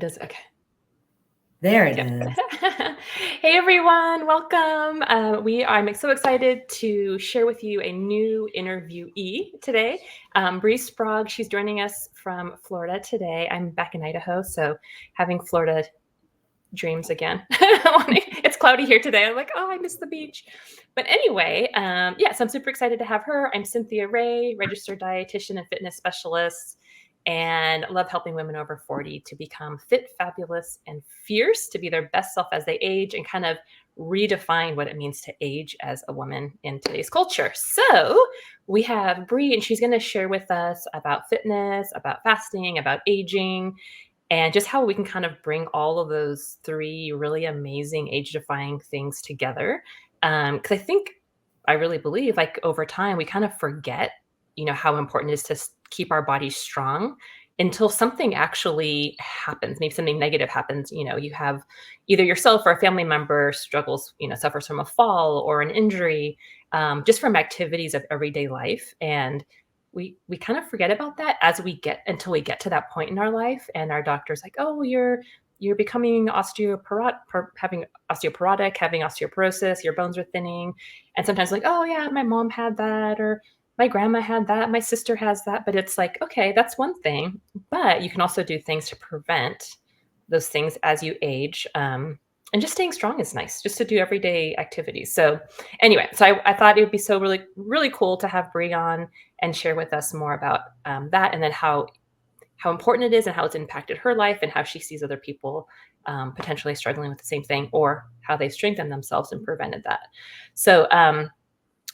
does. Okay. There it Yeah. is. Hey everyone, welcome. I'm so excited to share with you a new interviewee today. Bree Sprague, she's joining us from Florida today. I'm back in Idaho, so having Florida dreams again. It's cloudy here today. I'm like, oh, I miss the beach. But anyway, so I'm super excited to have her. I'm Cynthia Ray, registered dietitian and fitness specialist, and love helping women over 40 to become fit, fabulous, and fierce, to be their best self as they age and kind of redefine what it means to age as a woman in today's culture. So we have Bree, and she's going to share with us about fitness, about fasting, about aging, and just how we can kind of bring all of those three really amazing age-defying things together. Because I really believe, like, over time, we kind of forget, how important it is to keep our bodies strong until something actually happens. Maybe something negative happens. You have either yourself or a family member struggles, suffers from a fall or an injury, just from activities of everyday life. And we kind of forget about that until we get to that point in our life, and our doctor's like, oh, you're becoming having osteoporosis, your bones are thinning. And sometimes like, oh yeah, my mom had that, or my grandma had that, my sister has that. But it's like, okay, that's one thing, but you can also do things to prevent those things as you age. And just staying strong is nice, just to do everyday activities. So anyway, I thought it would be so really, really cool to have Bree on and share with us more about that, and then how important it is and how it's impacted her life, and how she sees other people potentially struggling with the same thing, or how they've strengthened themselves and prevented that. So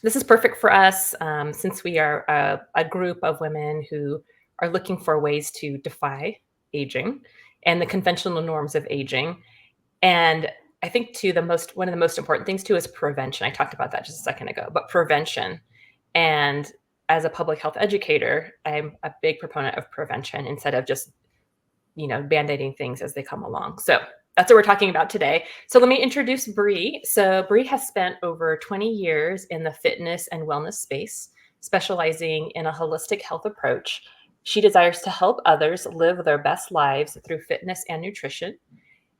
this is perfect for us, since we are a group of women who are looking for ways to defy aging and the conventional norms of aging. And I think too, one of the most important things too is prevention. I talked about that just a second ago, but prevention. And as a public health educator, I'm a big proponent of prevention instead of just, band-aiding things as they come along. So that's what we're talking about today. So let me introduce Bree. So Bree has spent over 20 years in the fitness and wellness space, specializing in a holistic health approach. She desires to help others live their best lives through fitness and nutrition.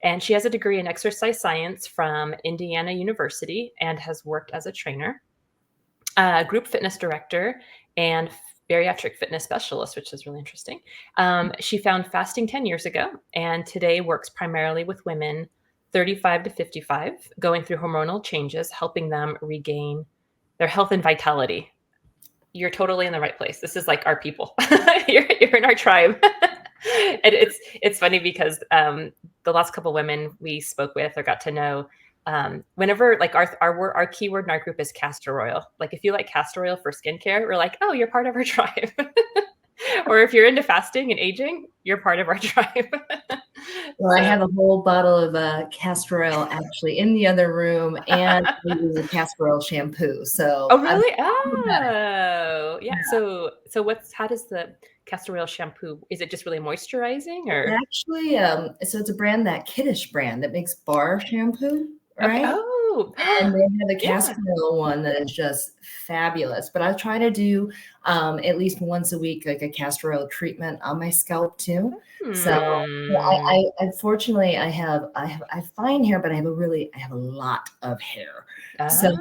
And she has a degree in exercise science from Indiana University and has worked as a trainer, group fitness director, and bariatric fitness specialist, which is really interesting. She found fasting 10 years ago, and today works primarily with women 35 to 55, going through hormonal changes, helping them regain their health and vitality. You're totally in the right place. This is like our people. you're in our tribe. And it's funny because the last couple of women we spoke with or got to know, whenever, like, our keyword in our group is castor oil. Like, if you like castor oil for skincare, we're like, oh, you're part of our tribe. Or if you're into fasting and aging, you're part of our tribe. Well, I have a whole bottle of castor oil actually in the other room, and we use a castor oil shampoo. So oh, really? Oh, yeah. So how does the castor oil shampoo, is it just really moisturizing, or? Actually, so it's a brand, that Kiddish brand, that makes bar shampoo, Okay. right? Oh, And they have a yeah. castor oil one that is just fabulous. But I try to do at least once a week, like a castor oil treatment on my scalp too. So I unfortunately I have fine hair, but I have a lot of hair. So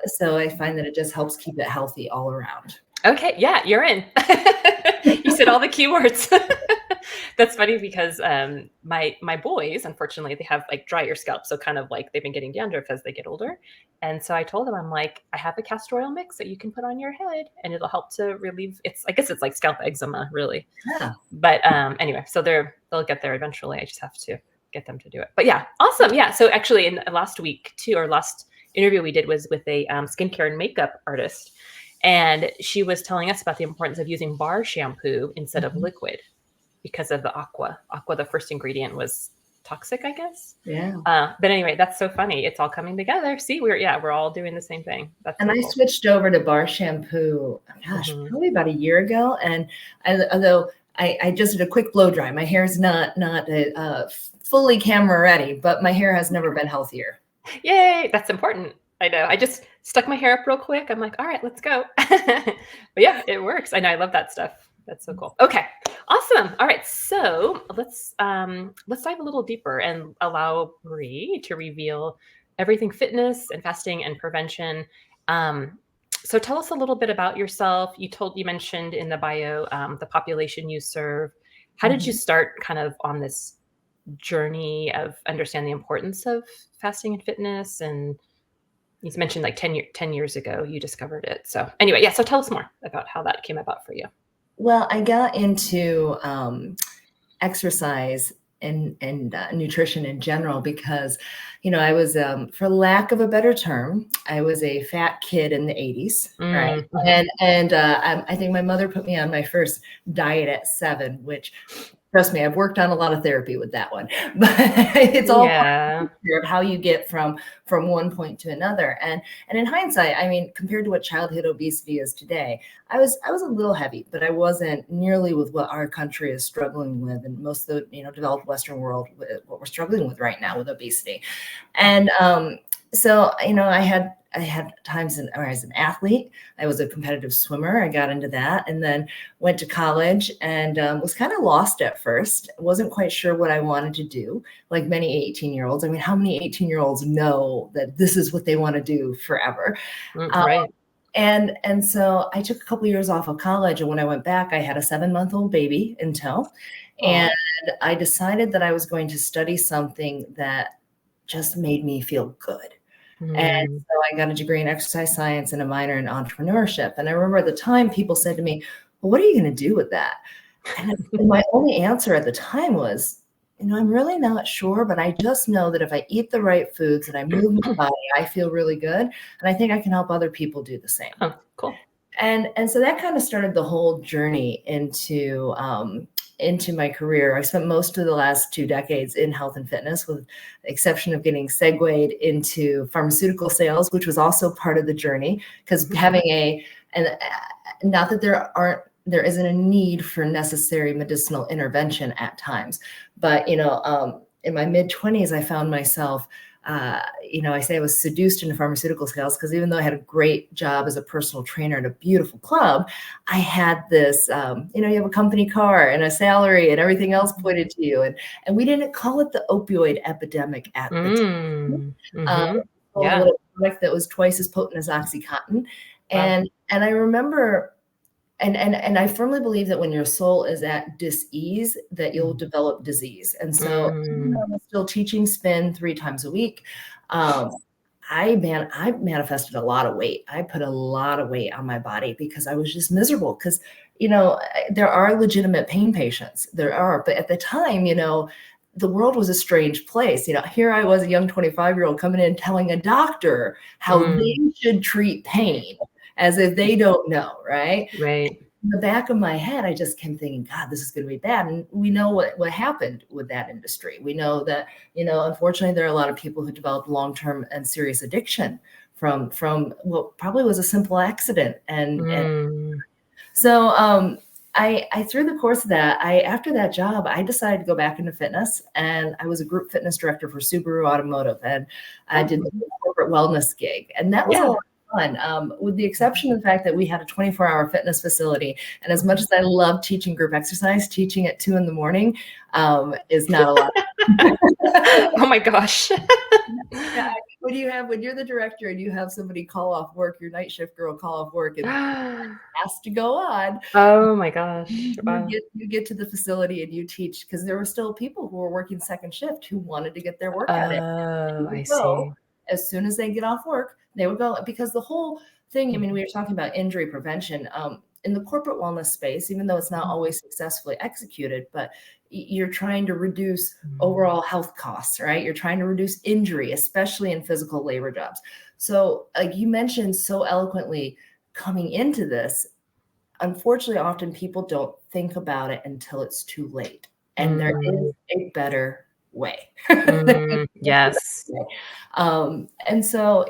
so I find that it just helps keep it healthy all around. Okay, yeah, you're in. You said all the keywords. That's funny because my boys, unfortunately, they have like drier scalp, so kind of like they've been getting dandruff as they get older. And so I told them, I'm like, I have a castor oil mix that you can put on your head, and it'll help to relieve. I guess it's like scalp eczema, really. Yeah. But anyway, so they'll get there eventually. I just have to get them to do it. But yeah, awesome. Yeah. So actually, in last week too, or last interview we did was with a skincare and makeup artist. And she was telling us about the importance of using bar shampoo instead of liquid because of the aqua. Aqua, the first ingredient, was toxic, I guess. Yeah. But anyway, that's so funny. It's all coming together. See, we're all doing the same thing. That's and so I cool. switched over to bar shampoo, probably about a year ago. And although I just did a quick blow dry, my hair's not fully camera ready, but my hair has never been healthier. Yay, that's important. I know. I just stuck my hair up real quick. I'm like, all right, let's go. But yeah, it works. I know. I love that stuff. That's so cool. Okay, awesome. All right, so let's dive a little deeper and allow Bree to reveal everything fitness and fasting and prevention. Um, so tell us a little bit about yourself. You mentioned in the bio the population you serve. How did you start kind of on this journey of understanding the importance of fasting and fitness? And you mentioned like 10 years ago you discovered it. So anyway, yeah. So tell us more about how that came about for you. Well, I got into exercise and nutrition in general because, I was, for lack of a better term, I was a fat kid in the 80s, right? And I think my mother put me on my first diet at 7, which, trust me, I've worked on a lot of therapy with that one, but it's all part of how you get from one point to another. And in hindsight, I mean, compared to what childhood obesity is today, I was a little heavy, but I wasn't nearly with what our country is struggling with, and most of the developed Western world, what we're struggling with right now with obesity. And so I had times where I was an athlete. I was a competitive swimmer. I got into that, and then went to college and was kind of lost at first. Wasn't quite sure what I wanted to do, like many 18-year-olds. I mean, how many 18-year-olds know that this is what they want to do forever? Right. And so I took a couple years off of college, and when I went back, I had a 7-month-old baby in tow. And I decided that I was going to study something that just made me feel good. And so I got a degree in exercise science and a minor in entrepreneurship. And I remember at the time people said to me, well, what are you going to do with that? And my only answer at the time was, I'm really not sure, but I just know that if I eat the right foods and I move my body, I feel really good. And I think I can help other people do the same. Oh, cool. And so that kind of started the whole journey into my career. I spent most of the last 2 decades in health and fitness, with the exception of getting segued into pharmaceutical sales, which was also part of the journey, because having not that there isn't a need for necessary medicinal intervention at times, but in my mid-20s, I found myself I say I was seduced into pharmaceutical sales, because even though I had a great job as a personal trainer at a beautiful club, I had this, you have a company car and a salary and everything else pointed to you. And we didn't call it the opioid epidemic at the time. A little product that was twice as potent as OxyContin. And I remember, and I firmly believe that when your soul is at dis-ease, that you'll develop disease. And so I'm still teaching spin 3 times a week. I manifested a lot of weight. I put a lot of weight on my body because I was just miserable. Because, there are legitimate pain patients. There are. But at the time, the world was a strange place. Here I was, a young 25-year-old coming in telling a doctor how they should treat pain, as if they don't know, right? Right. In the back of my head, I just kept thinking, God, this is going to be bad. And we know what happened with that industry. We know that, unfortunately, there are a lot of people who developed long-term and serious addiction from what probably was a simple accident. And so I through the course of that, after that job, I decided to go back into fitness, and I was a group fitness director for Subaru Automotive, and I did the corporate wellness gig, and that was a lot of fun, with the exception of the fact that we had a 24-hour fitness facility. And as much as I love teaching group exercise, teaching at 2 a.m. is not a lot. Oh my gosh. Yeah, when you're the director and you have somebody call off work, your night shift girl call off work, and has to go on. Oh my gosh. You get to the facility and you teach, because there were still people who were working second shift who wanted to get their workout in. Oh, I see. As soon as they get off work, they would go, because the whole thing, I mean, we were talking about injury prevention. In the corporate wellness space, even though it's not always successfully executed, but you're trying to reduce overall health costs, right? You're trying to reduce injury, especially in physical labor jobs. So like you mentioned so eloquently coming into this, unfortunately, often people don't think about it until it's too late. And there is a better way. Yes. And so,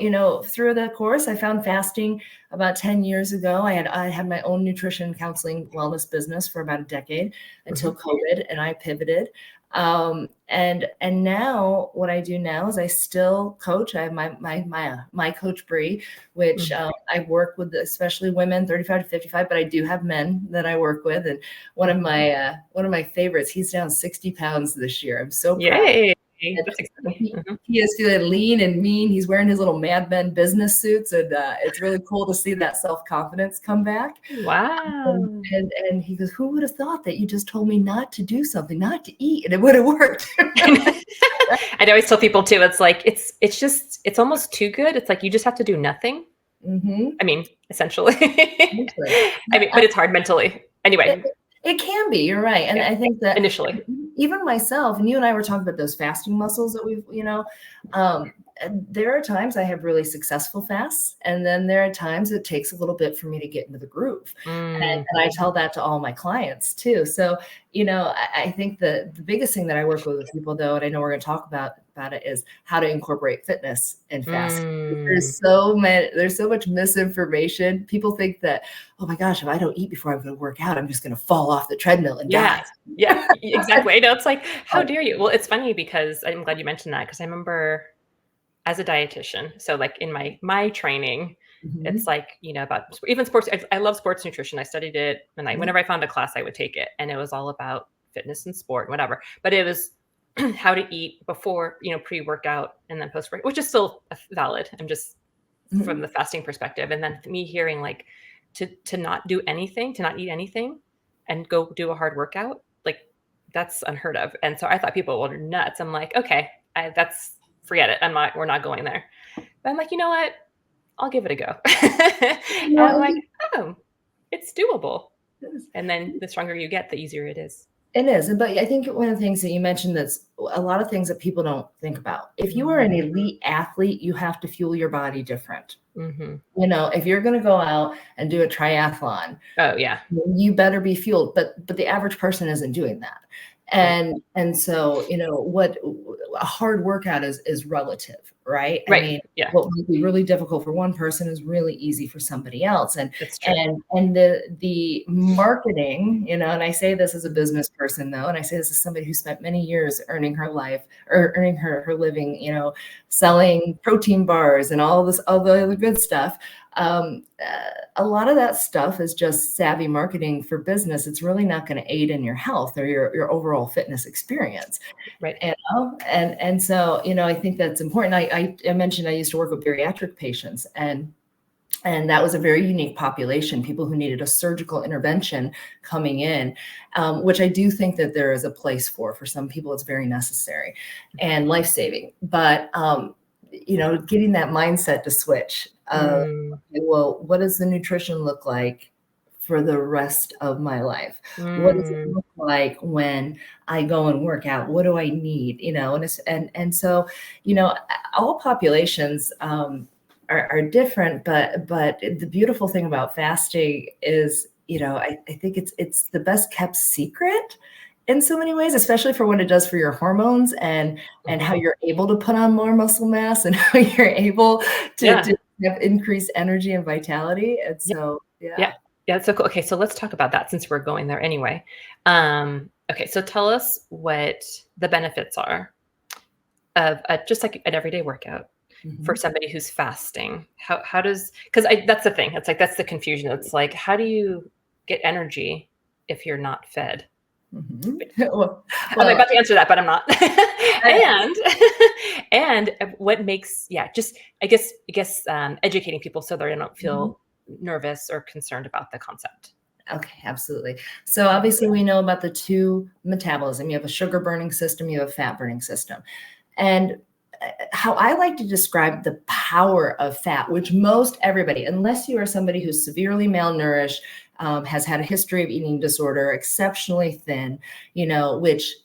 through the course, I found fasting about 10 years ago. I had my own nutrition, counseling, wellness business for about a decade until COVID, and I pivoted. And now what I do now is I still coach. I have my coach Bree, which I work with especially women 35 to 55, but I do have men that I work with. And one of my favorites, he's down 60 pounds this year. I'm so proud. Yay. That's exciting. He is feeling lean and mean. He's wearing his little Mad Men business suits, and it's really cool to see that self-confidence come back. Wow. And he goes, "Who would have thought that you just told me not to do something, not to eat, and it would have worked?" I always tell people too, it's like, it's almost too good. It's like, you just have to do nothing. I mean, essentially. I mean, but it's hard mentally. Anyway. It can be, you're right. And I think that initially, even myself, and you and I were talking about those fasting muscles that we've, there are times I have really successful fasts. And then there are times it takes a little bit for me to get into the groove. And I tell that to all my clients too. So, I think the biggest thing that I work with people though, and I know we're going to talk about it, is how to incorporate fitness in fasting. There's so much misinformation. People think that, oh my gosh, if I don't eat before I'm going to work out, I'm just going to fall off the treadmill and die. Yeah, exactly. I know, it's like, how dare you? Well, it's funny because I'm glad you mentioned that, because I remember as a dietitian, so like in my training, it's like, about even sports. I love sports nutrition. I studied it, and whenever I found a class, I would take it, and it was all about fitness and sport, whatever. But it was how to eat before, pre-workout and then post-workout, which is still valid. I'm just from the fasting perspective. And then me hearing like to not do anything, to not eat anything and go do a hard workout, like that's unheard of. And so I thought people were nuts. I'm like, okay, forget it. We're not going there. But I'm like, you know what? I'll give it a go. And I'm like, oh, it's doable. And then the stronger you get, the easier it is. It is. But I think one of the things that you mentioned, that's a lot of things that people don't think about. If you are an elite athlete, you have to fuel your body different. If you're going to go out and do a triathlon, oh yeah, you better be fueled. But the average person isn't doing that. And so, what a hard workout is relative, right? Right. I mean, what would be really difficult for one person is really easy for somebody else. And the marketing, and I say this as a business person though, and I say this as somebody who spent many years earning her life or earning her living, selling protein bars and all the other good stuff. A lot of that stuff is just savvy marketing for business. It's really not going to aid in your health or your overall fitness experience. Right. And so, I think that's important. I mentioned I used to work with bariatric patients, and that was a very unique population, people who needed a surgical intervention coming in, which I do think that there is a place for some people. It's very necessary and life-saving. But, getting that mindset to switch. Well, what does the nutrition look like for the rest of my life? What does it look like when I go and work out? What do I need? And so, all populations are different, but the beautiful thing about fasting is, I think it's the best kept secret in so many ways, especially for what it does for your hormones and how you're able to put on more muscle mass and how you're able to have increased energy and vitality. And so, yeah, it's so cool. Okay, so let's talk about that since we're going there anyway. Okay, so tell us what the benefits are of just like an everyday workout for somebody who's fasting. How does, because that's the thing. It's like, that's the confusion. It's like, how do you get energy if you're not fed? Well, I'm about to answer that, but I'm not. and what makes, just I guess educating people so they don't feel nervous or concerned about the concept. Okay, absolutely. So obviously we know about the two metabolism. You have a sugar burning system, you have a fat burning system. And how I like to describe the power of fat, which most everybody, unless you are somebody who's severely malnourished, has had a history of eating disorder, exceptionally thin, which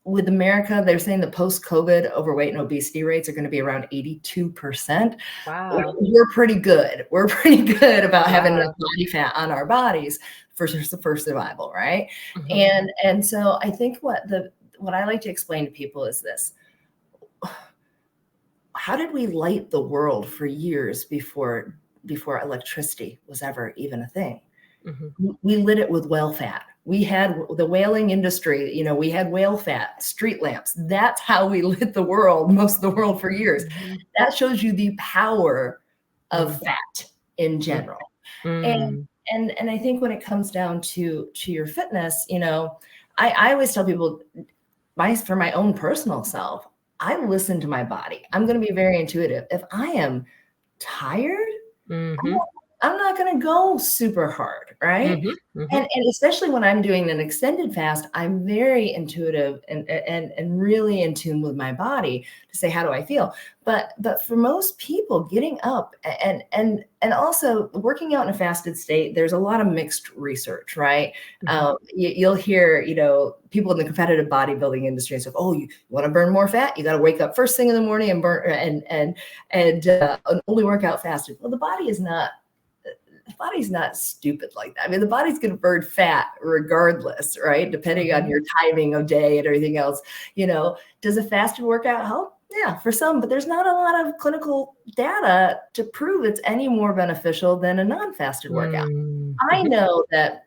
with America, they're saying the post-COVID overweight and obesity rates are going to be around 82%. Wow. We're pretty good. We're pretty good about having enough body fat on our bodies for survival, right? And so I think what I like to explain to people is this. How did we light the world for years before electricity was ever even a thing? We lit it with whale fat, We had the whaling industry, we had whale fat, street lamps. That's how we lit the world, most of the world for years. Mm-hmm. That shows you the power of Mm-hmm. fat in general. And I think when it comes down to your fitness, I always tell people, for my own personal self, I listen to my body. I'm going to be very intuitive. If I am tired, Mm-hmm. I'm not going to go super hard, right? Mm-hmm. Mm-hmm. And especially when I'm doing an extended fast, I'm very intuitive and really in tune with my body to say, how do I feel? But for most people, getting up and also working out in a fasted state, there's a lot of mixed research, right? Mm-hmm. You'll hear, people in the competitive bodybuilding industry say, oh, you want to burn more fat? You got to wake up first thing in the morning and burn and only work out fasted. Well, the body's not stupid like that. I mean, the body's going to burn fat regardless, right? Depending on your timing of day and everything else. Does a fasted workout help? Yeah, for some, but there's not a lot of clinical data to prove it's any more beneficial than a non-fasted workout. I know that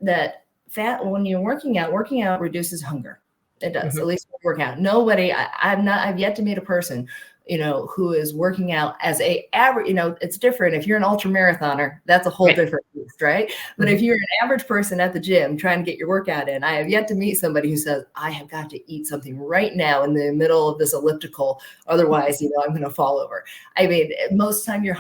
fat, when you're working out reduces hunger. It does, at least workout. Nobody, I've yet to meet a person who is working out as a average, it's different. If you're an ultra marathoner, that's a whole different beast, right? But if you're an average person at the gym trying to get your workout in, I have yet to meet somebody who says, I have got to eat something right now in the middle of this elliptical. Otherwise, I'm going to fall over. I mean, most of the time your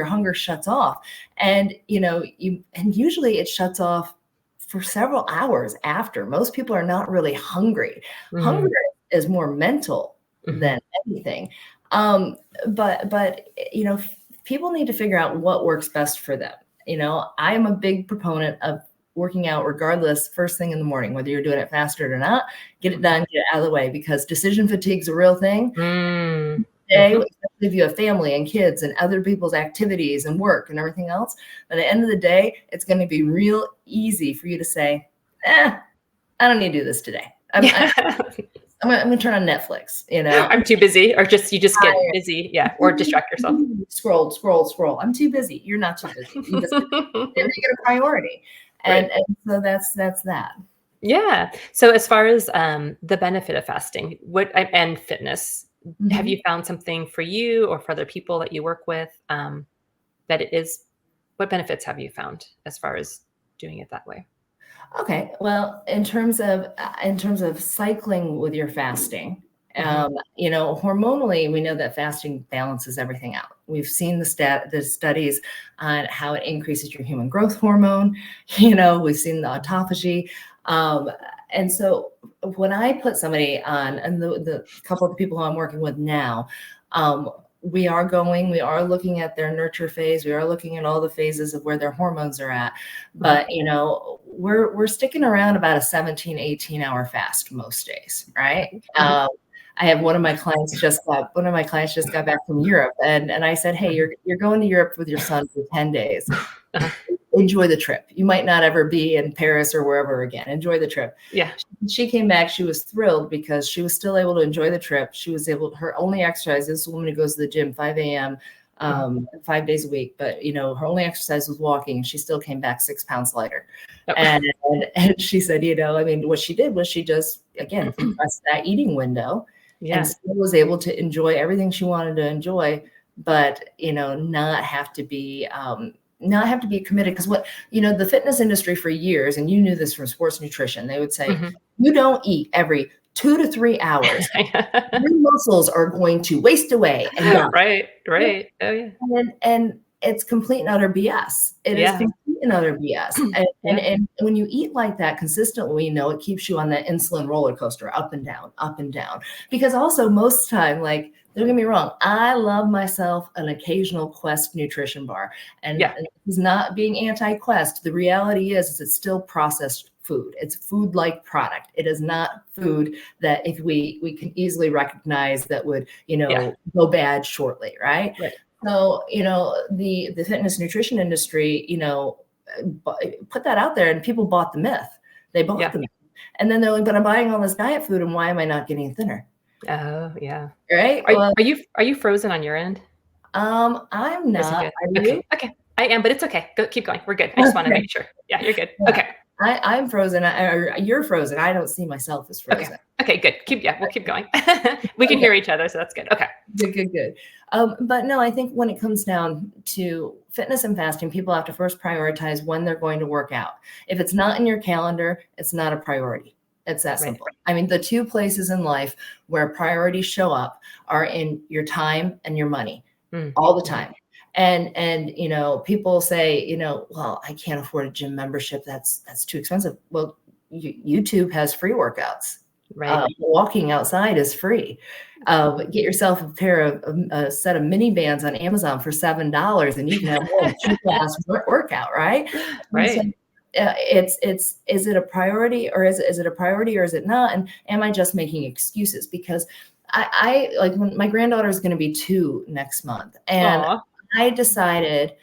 hunger shuts off. And, and usually it shuts off for several hours after. Most people are not really hungry. Hunger is more mental than anything. But people need to figure out what works best for them. I'm a big proponent of working out regardless, first thing in the morning, whether you're doing it fasted or not, get it done, get it out of the way, because decision fatigue is a real thing. Today, especially if you have family and kids and other people's activities and work and everything else, at the end of the day, it's going to be real easy for you to say, I don't need to do this today. I'm going to turn on Netflix, I'm too busy, or you just get busy, or distract yourself. Scroll. I'm too busy. You're not too busy. You just never get a priority. And so that's that. Yeah. So as far as the benefit of fasting, and fitness, have you found something for you or for other people that you work with that it is, what benefits have you found as far as doing it that way? Okay. Well, in terms of cycling with your fasting, hormonally, we know that fasting balances everything out. We've seen the studies on how it increases your human growth hormone. We've seen the autophagy. And so when I put somebody on, and the couple of the people who I'm working with now, we are looking at their nurture phase. We are looking at all the phases of where their hormones are at. But, we're sticking around about a 17, 18 hour fast most days. Right. I have one of my clients just got back from Europe, and I said, hey, you're going to Europe with your son for 10 days. Enjoy the trip. You might not ever be in Paris or wherever again. Enjoy the trip. Yeah. She came back. She was thrilled because she was still able to enjoy the trip. Her only exercise, this woman who goes to the gym 5 a.m., 5 days a week, but her only exercise was walking. She still came back 6 pounds lighter. And she said, what she did was she just, again, compressed that eating window and still was able to enjoy everything she wanted to enjoy, but, not have to be committed. Because the fitness industry for years, and you knew this from sports nutrition, they would say, you don't eat every 2 to 3 hours. Your muscles are going to waste away. And Right. Oh yeah. And it's complete and utter BS. It is complete and utter BS. And when you eat like that consistently, it keeps you on that insulin roller coaster, up and down, up and down. Because also most of the time, like, don't get me wrong, I love myself an occasional Quest nutrition bar. And it's not being anti-Quest. The reality is it's still processed food. It's food-like product. It is not food that if we can easily recognize that would, go bad shortly, right? So, the fitness nutrition industry, put that out there, and people bought the myth. They bought the myth. And then they're like, but I'm buying all this diet food, and why am I not getting thinner? Oh, yeah. Right? Are you frozen on your end? I'm not. Are you? Okay. I am, but it's okay. Keep going. We're good. I just want to make sure. Yeah, you're good. Okay. I'm frozen, or you're frozen. I don't see myself as frozen. Okay, good. We'll keep going. We can hear each other, so that's good. Okay. Good. But no, I think when it comes down to fitness and fasting, people have to first prioritize when they're going to work out. If it's not in your calendar, it's not a priority. It's that simple. I mean, the two places in life where priorities show up are in your time and your money all the time. And people say, well, I can't afford a gym membership. That's too expensive. Well, YouTube has free workouts. Right. Walking outside is free. Get yourself a set of mini bands on Amazon for $7, and you can have a 2-class workout, right? Right. So, is it a priority, or is it a priority, or is it not? And am I just making excuses? Because I like, when my granddaughter is going to be 2 next month, and I decided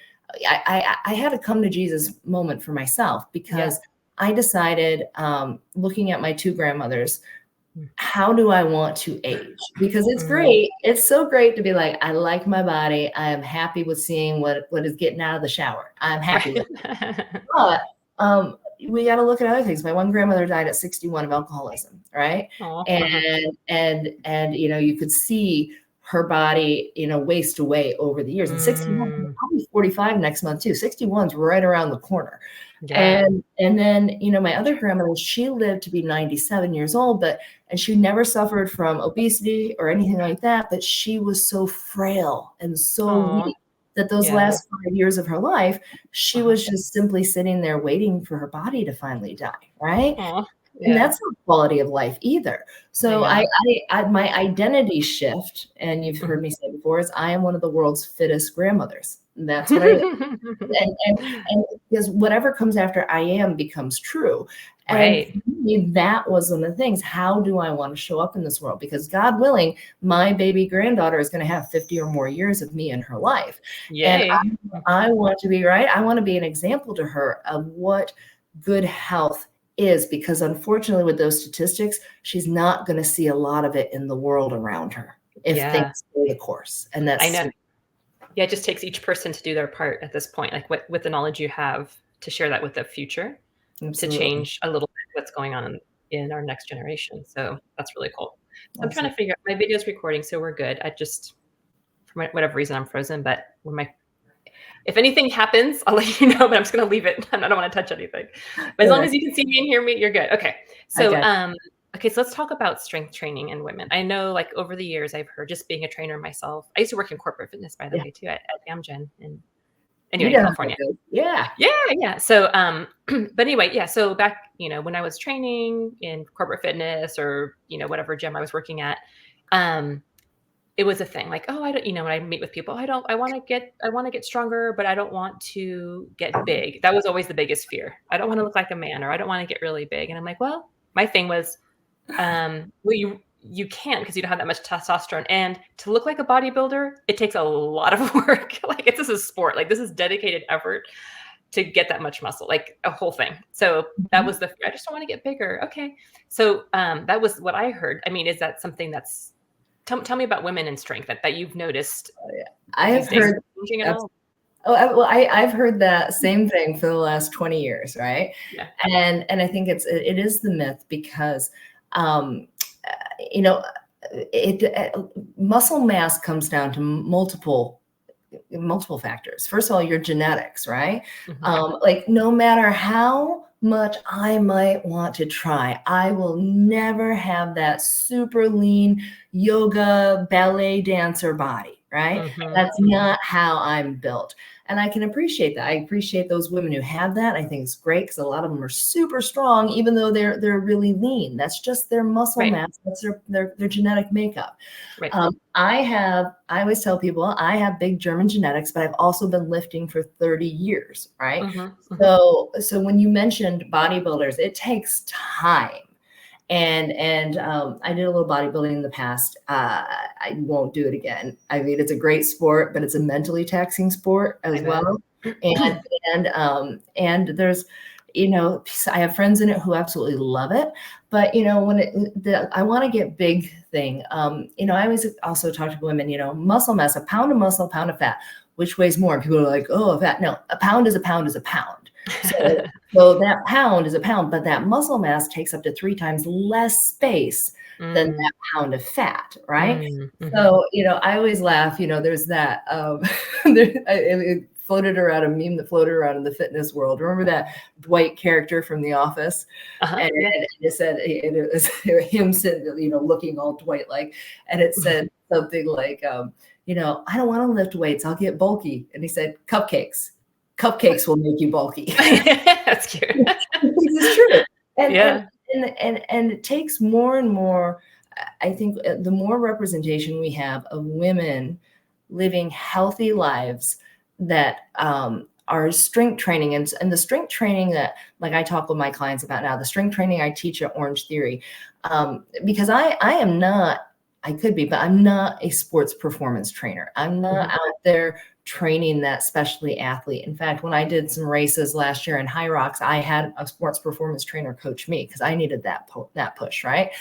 I had a come to Jesus moment for myself, because I decided, looking at my 2 grandmothers, how do I want to age? Because it's great. It's so great to be like, I like my body. I am happy with seeing what is getting out of the shower. I'm happy with it. But we got to look at other things. My one grandmother died at 61 of alcoholism, right? And you could see her body, waste away over the years. And 61, I'll be 45 next month too. 61's right around the corner. And then, my other grandmother, she lived to be 97 years old, and she never suffered from obesity or anything like that, but she was so frail and so weak that those last 5 years of her life, she was just simply sitting there waiting for her body to finally die, right? And that's not quality of life either. So I my identity shift, and you've heard me say before, is I am one of the world's fittest grandmothers. And that's what I am. and because whatever comes after I am becomes true. And for me, that was one of the things. How do I want to show up in this world? Because God willing, my baby granddaughter is going to have 50 or more years of me in her life. And I want to be right. I want to be an example to her of what good health is, because unfortunately with those statistics, she's not going to see a lot of it in the world around her if things stay the course. And that's, I know. Yeah, it just takes each person to do their part at this point, like with the knowledge you have, to share that with the future, to change a little bit what's going on in our next generation. So that's really cool. So I'm trying to figure out, my video's recording, so we're good. I just, for whatever reason, I'm frozen, but if anything happens, I'll let you know, but I'm just going to leave it. I don't want to touch anything. But as long as you can see me and hear me, you're good. Okay. So, so let's talk about strength training in women. I know, like, over the years, I've heard, just being a trainer myself. I used to work in corporate fitness, by the way, too, at Amgen in California. Yeah. So, but anyway, so back, when I was training in corporate fitness, or, whatever gym I was working at, it was a thing, like, I don't, when I meet with people, I want to get stronger, but I don't want to get big. That was always the biggest fear. I don't want to look like a man, or I don't want to get really big. And I'm like, well, my thing was, well, you can't, because you don't have that much testosterone. And to look like a bodybuilder, it takes a lot of work. Like, this is a sport. Like, this is dedicated effort to get that much muscle, like a whole thing. So that was I just don't want to get bigger. Okay. So that was what I heard. I mean, is that something that's, tell me about women in strength that you've noticed. I have heard. I've heard that same thing for the last 20 years, right? Yeah. And I think it is the myth, because muscle mass comes down to multiple factors. First of all, your genetics, right? Like, no matter how much I might want to try, I will never have that super lean yoga ballet dancer body, right? That's not how I'm built. And I can appreciate that. I appreciate those women who have that. I think it's great, because a lot of them are super strong, even though they're really lean. That's just their muscle mass. That's their genetic makeup. I always tell people, I have big German genetics, but I've also been lifting for 30 years, right? So when you mentioned bodybuilders, it takes time. And I did a little bodybuilding in the past. I won't do it again. I mean, it's a great sport, but it's a mentally taxing sport as well. And there's, I have friends in it who absolutely love it. But, when I want to get big thing, I always also talk to women, muscle mass, a pound of muscle, a pound of fat, which weighs more? And people are like, oh, fat. No, a pound is a pound is a pound. So that pound is a pound, but that muscle mass takes up to 3 times less space than that pound of fat, right? So, I always laugh, there's that, it floated around a meme that floated around in the fitness world. Remember that Dwight character from The Office? And Yeah. it said, it was him sitting, looking all Dwight-like, and it said something like, I don't want to lift weights, I'll get bulky. And he said, cupcakes. Cupcakes will make you bulky. That's cute. It's true. Yeah. And it takes more and more, I think the more representation we have of women living healthy lives that are strength training, and the strength training that, like, I talk with my clients about now, the strength training I teach at Orange Theory, because I am not, I could be, but I'm not a sports performance trainer. I'm not out there training that specialty athlete. In fact, when I did some races last year in High Rocks, I had a sports performance trainer coach me because I needed that push, right?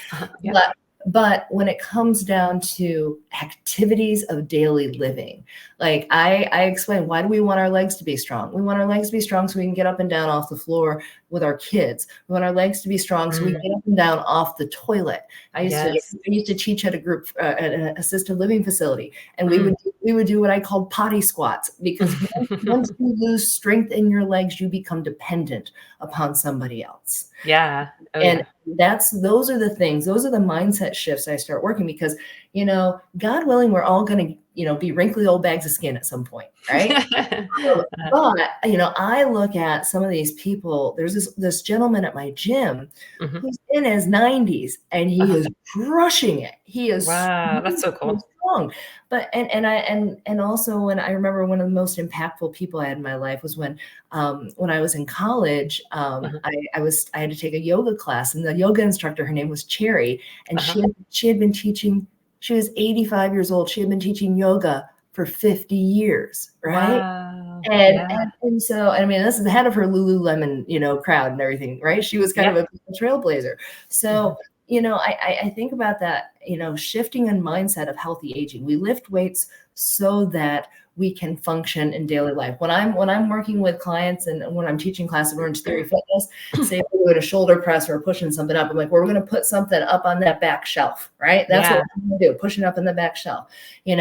Yeah. But when it comes down to activities of daily living, like I explain, why do we want our legs to be strong? We want our legs to be strong so we can get up and down off the floor with our kids. We want our legs to be strong so we can get up and down off the toilet. I used to teach at a group at an assisted living facility, and we would do what I called potty squats, because once you lose strength in your legs, you become dependent upon somebody else. Yeah. Those are the things, those are the mindset shifts I start working, because, God willing, we're all going to, be wrinkly old bags of skin at some point, right? But, I look at some of these people. There's this gentleman at my gym who's in his 90s, and he is crushing it. He is wow, that's so cool. strong. But and also, when I remember, one of the most impactful people I had in my life was when I was in college. I had to take a yoga class, and the yoga instructor, her name was Cherry, and she had been teaching. She was 85 years old. She had been teaching yoga for 50 years, right? Wow. And so, I mean, this is the head of her Lululemon, crowd and everything, right? She was kind of a trailblazer. So, I think about that, shifting in mindset of healthy aging. We lift weights so that we can function in daily life. When I'm working with clients, and when I'm teaching class at Orange Theory Fitness, say if we're doing a shoulder press or pushing something up, I'm like, we're going to put something up on that back shelf, right? That's what we're going to do, pushing up in the back shelf. When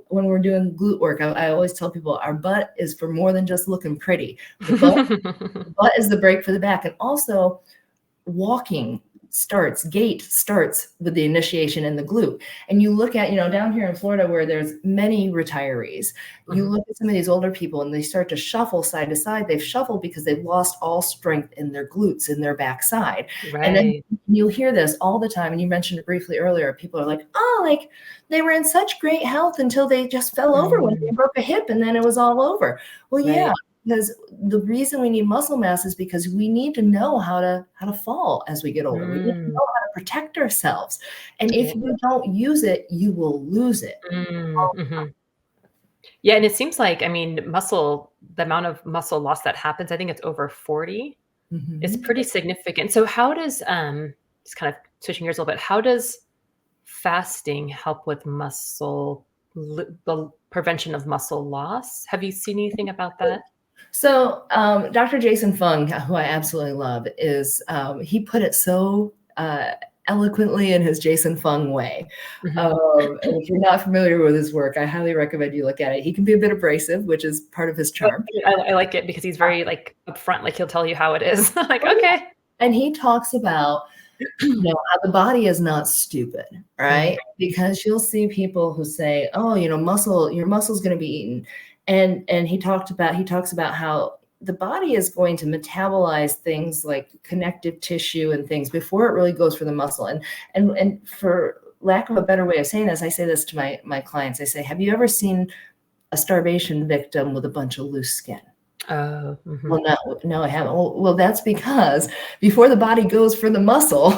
we're doing glute work, I always tell people our butt is for more than just looking pretty. The butt is the brake for the back. And also, walking gait starts with the initiation in the glute. And you look at, down here in Florida, where there's many retirees, you look at some of these older people, and they start to shuffle side to side. They've shuffled because they've lost all strength in their glutes, in their backside. Right. And then you'll hear this all the time. And you mentioned it briefly earlier. People are like, oh, like they were in such great health until they just fell over when they broke a hip, and then it was all over. Well, yeah. Because the reason we need muscle mass is because we need to know how to fall as we get older. We need to know how to protect ourselves. And if you don't use it, you will lose it. Yeah, and it seems like, I mean, the amount of muscle loss that happens, I think it's over 40. It's pretty significant. So how does, just kind of switching gears a little bit, how does fasting help with the prevention of muscle loss? Have you seen anything about that? So Dr. Jason Fung, who I absolutely love, he put it so eloquently in his Jason Fung way. And if you're not familiar with his work, I highly recommend you look at it. He can be a bit abrasive, which is part of his charm. I like it because he's very upfront, he'll tell you how it is. Okay. And he talks about how the body is not stupid, right? Because you'll see people who say, oh, your muscle's going to be eaten. And he talks about how the body is going to metabolize things like connective tissue and things before it really goes for the muscle. And for lack of a better way of saying this, I say this to my clients. I say, have you ever seen a starvation victim with a bunch of loose skin? Oh, well, no, I haven't. Well, that's because before the body goes for the muscle,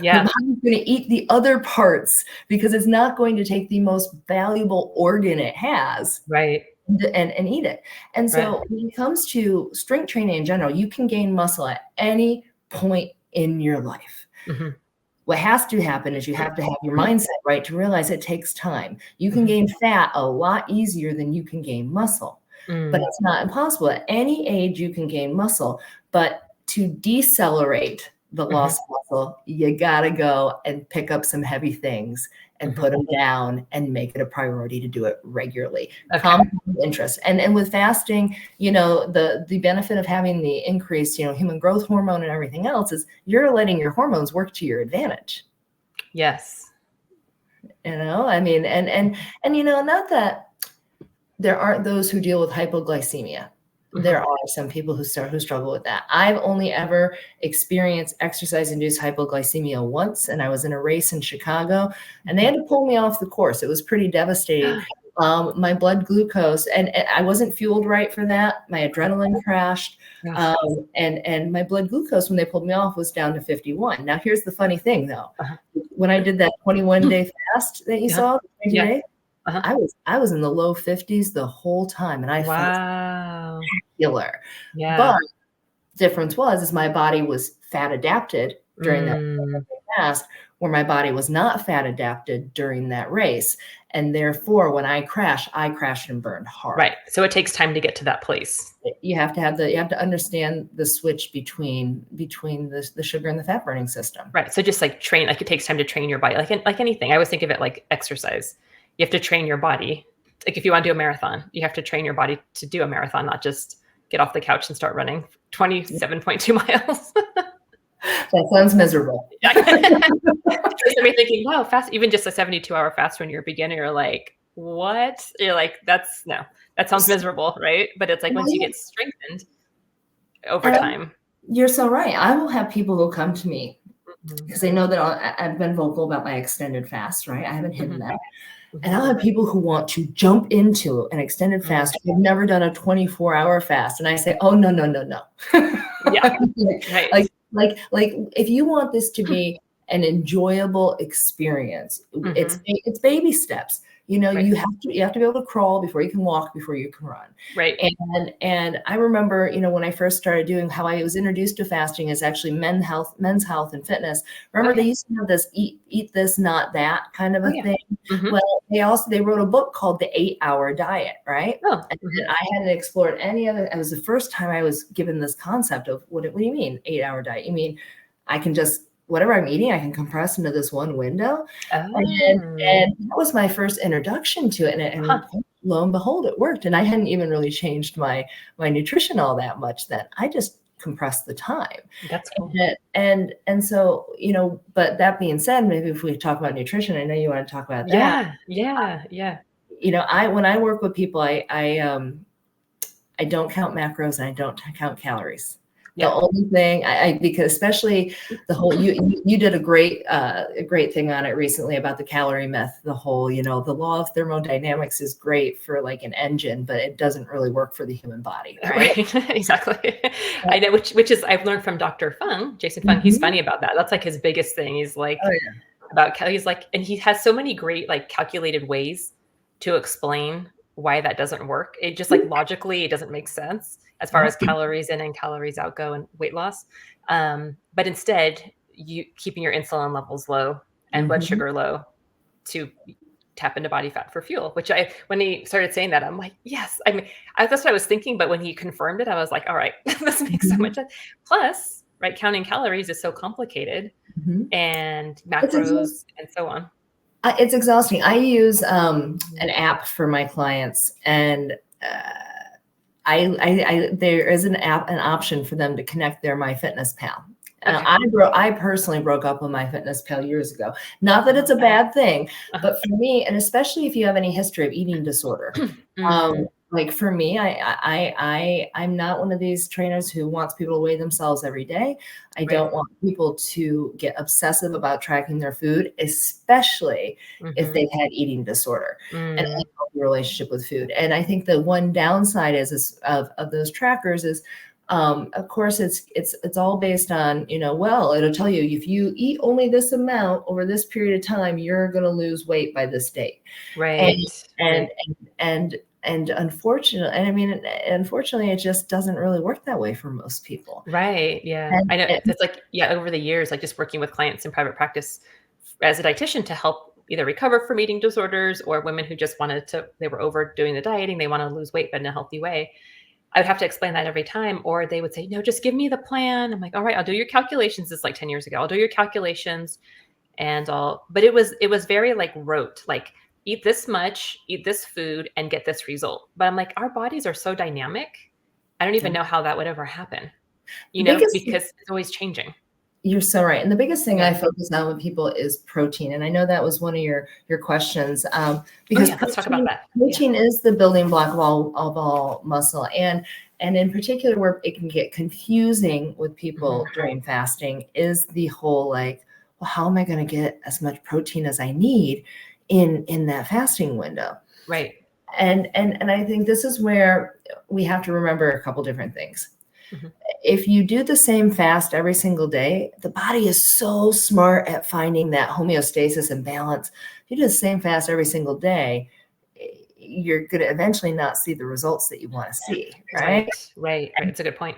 the body's going to eat the other parts, because it's not going to take the most valuable organ it has. Right. And eat it. And so when it comes to strength training in general, you can gain muscle at any point in your life. What has to happen is you have to have your mindset right to realize it takes time. You can gain fat a lot easier than you can gain muscle. but it's not impossible. At any age, you can gain muscle, but to decelerate the loss of muscle, you got to go and pick up some heavy things and put them down and make it a priority to do it regularly. Compound interest. And with fasting, the benefit of having the increased, human growth hormone and everything else is you're letting your hormones work to your advantage. Yes. I mean, and not that there aren't those who deal with hypoglycemia. There are some people who struggle with that. I've only ever experienced exercise-induced hypoglycemia once, and I was in a race in Chicago, and they had to pull me off the course. It was pretty devastating. My blood glucose, and I wasn't fueled right for that. My adrenaline crashed, and my blood glucose when they pulled me off was down to 51. Now, here's the funny thing, though. When I did that 21-day fast that you saw, I was in the low 50s the whole time, and I felt spectacular. But difference is my body was fat adapted during that fast, where my body was not fat adapted during that race, and therefore when I crashed and burned hard. Right. So it takes time to get to that place. You have to understand the switch between the sugar and the fat burning system. Right. So just like train, like it takes time to train your body, like anything. I always think of it like exercise. You have to train your body. Like if you want to do a marathon, you have to train your body to do a marathon, not just get off the couch and start running 27.2 miles. That sounds miserable. You're thinking, wow, fast, even just a 72-hour fast when you're a beginner, you're like, what? You're like, that sounds miserable, right? But it's like once you get strengthened over time. You're so right. I will have people who come to me because they know that I've been vocal about my extended fast, right? I haven't hidden that. And I'll have people who want to jump into an extended fast who've never done a 24-hour fast. And I say, oh, no. Yeah. Like if you want this to be an enjoyable experience, it's baby steps. You have to be able to crawl before you can walk, before you can run. Right. And I remember, when I first started doing how I was introduced to fasting is actually men's health and fitness. Remember they used to have this eat this, not that kind of a thing. Well, they wrote a book called The 8-Hour Diet, right? And I hadn't explored any other. It was the first time I was given this concept of what do you mean 8-hour diet? You mean I can just whatever I'm eating, I can compress into this one window. And that was my first introduction to it. And lo and behold, it worked. And I hadn't even really changed my nutrition all that much then. I just compressed the time. That's cool. And so, but that being said, maybe if we talk about nutrition, I know you want to talk about that. Yeah. When I work with people, I don't count macros and I don't count calories. The only thing because especially the whole, you did a great thing on it recently about the calorie myth, the whole, the law of thermodynamics is great for like an engine, but it doesn't really work for the human body. Right. Exactly. I know, which is, I've learned from Dr. Fung, Jason Fung. He's funny about that. That's like his biggest thing. He's like, he's like, and he has so many great, like calculated ways to explain why that doesn't work. It just like logically, it doesn't make sense as far as calories in and calories out go and weight loss. But instead, you keeping your insulin levels low and blood sugar low to tap into body fat for fuel, which when he started saying that, I'm like, yes. I mean, that's what I was thinking. But when he confirmed it, I was like, all right, this makes so much sense. Plus, right, counting calories is so complicated and macros and so on. It's exhausting. I use an app for my clients, and there is an option for them to connect their MyFitnessPal. I personally broke up with MyFitnessPal years ago. Not that it's a bad thing, but for me, and especially if you have any history of eating disorder, like for me, I'm not one of these trainers who wants people to weigh themselves every day. I don't want people to get obsessive about tracking their food, especially if they've had eating disorder and a healthy relationship with food. And I think the one downside of those trackers is, of course, it's all based on, it'll tell you if you eat only this amount over this period of time, you're going to lose weight by this date. Right. And unfortunately, it just doesn't really work that way for most people. Right. Yeah. I know. It's like, over the years, like just working with clients in private practice as a dietitian to help either recover from eating disorders or women who just they were overdoing the dieting, they want to lose weight, but in a healthy way. I would have to explain that every time, or they would say, no, just give me the plan. I'm like, all right, I'll do your calculations. This is like 10 years ago. I'll do your calculations but it was very like rote, like eat this much, eat this food and get this result. But I'm like, our bodies are so dynamic. I don't even know how that would ever happen, because it's always changing. You're so right. And the biggest thing I focus on with people is protein. And I know that was one of your questions. Because let's talk about that. Protein is the building block of all muscle. And in particular, where it can get confusing with people during fasting is the whole like, well, how am I going to get as much protein as I need in that fasting window? Right. And I think this is where we have to remember a couple different things. If you do the same fast every single day, the body is so smart at finding that homeostasis and balance. If you do the same fast every single day, you're going to eventually not see the results that you want to see. Right. It's a good point.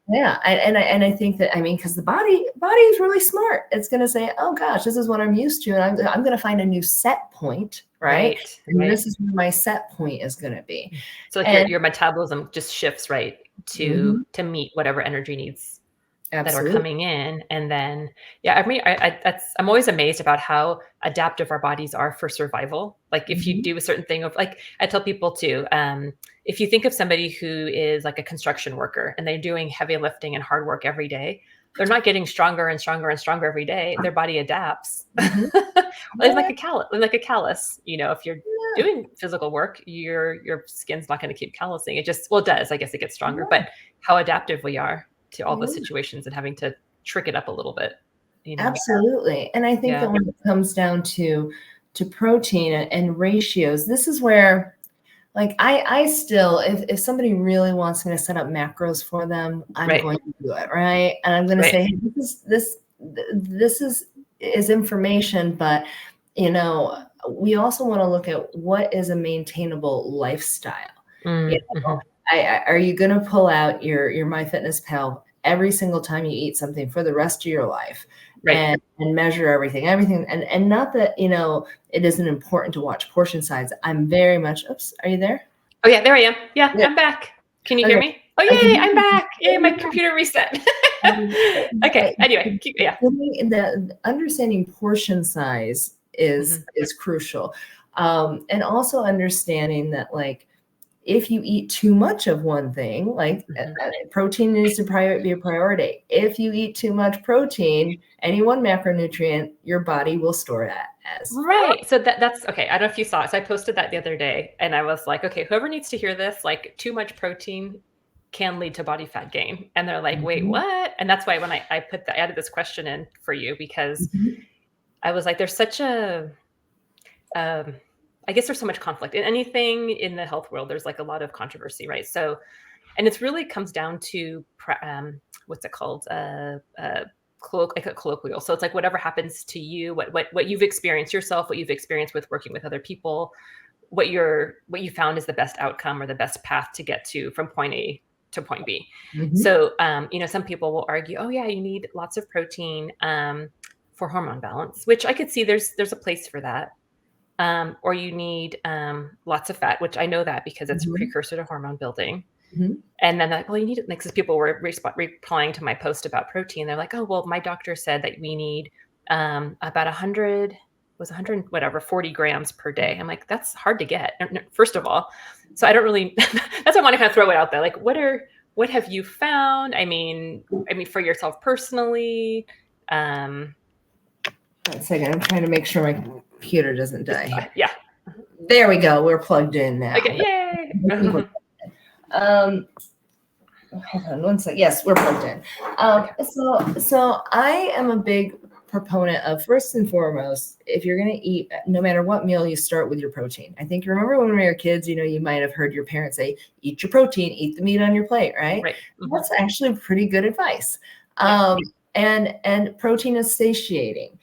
Yeah. And I think that, because the body is really smart. It's going to say, oh gosh, this is what I'm used to. And I'm going to find a new set point. Right. And this is where my set point is going to be. So like your metabolism just shifts to meet whatever energy needs that are coming in. And then, I'm always amazed about how adaptive our bodies are for survival. Like if you do a certain thing like I tell people too, if you think of somebody who is like a construction worker and they're doing heavy lifting and hard work every day, they're not getting stronger and stronger and stronger every day. Their body adapts. It's like a callus, if you're doing physical work, your skin's not going to keep callousing. It does. I guess it gets stronger, but how adaptive we are to all the situations and having to trick it up a little bit. Absolutely. And I think that when it comes down to protein and ratios, this is where, like, I still, if somebody really wants me to set up macros for them, I'm going to do it. Right. And I'm going to say, hey, this is information, but we also want to look at what is a maintainable lifestyle. Are you going to pull out your MyFitnessPal every single time you eat something for the rest of your life and measure everything, and not that, it isn't important to watch portion size. I'm very much, oops, are you there? Oh yeah, there I am. Yeah. I'm back. Can you hear me? Oh yay, I'm back. Yay, my computer reset. Okay. Anyway, the understanding portion size is crucial. And also understanding that, like, if you eat too much of one thing, like protein needs to be a priority. If you eat too much protein, any one macronutrient, your body will store that as. Right. So that's okay. I don't know if you saw it. So I posted that the other day and I was like, okay, whoever needs to hear this, like too much protein can lead to body fat gain. And they're like, wait, what? And that's why when I added this question in for you, because I was like, there's such I guess there's so much conflict in anything in the health world. There's like a lot of controversy, right? So, and it's really comes down to what's it called? Like a colloquial. So it's like whatever happens to you, what you've experienced yourself, what you've experienced with working with other people, what you found is the best outcome or the best path to get to from point A to point B. So, some people will argue, oh yeah, you need lots of protein for hormone balance, which I could see there's a place for that. Or you need lots of fat, which I know that because it's a precursor to hormone building. And then like, well, you need it. Because people were replying to my post about protein. They're like, oh, well, my doctor said that we need about 140 grams per day. I'm like, that's hard to get, first of all. So I don't really, that's why I want to kind of throw it out there. Like, what have you found? I mean, for yourself personally. 1 second. I'm trying to make sure my computer doesn't die. Yeah. There we go. We're plugged in now. Okay. Yay. Hold on 1 second. Yes, we're plugged in. So I am a big proponent of, first and foremost, if you're going to eat, no matter what meal, you start with your protein. I think you remember when we were kids, you might have heard your parents say, eat your protein, eat the meat on your plate, right? That's actually pretty good advice. And protein is satiating.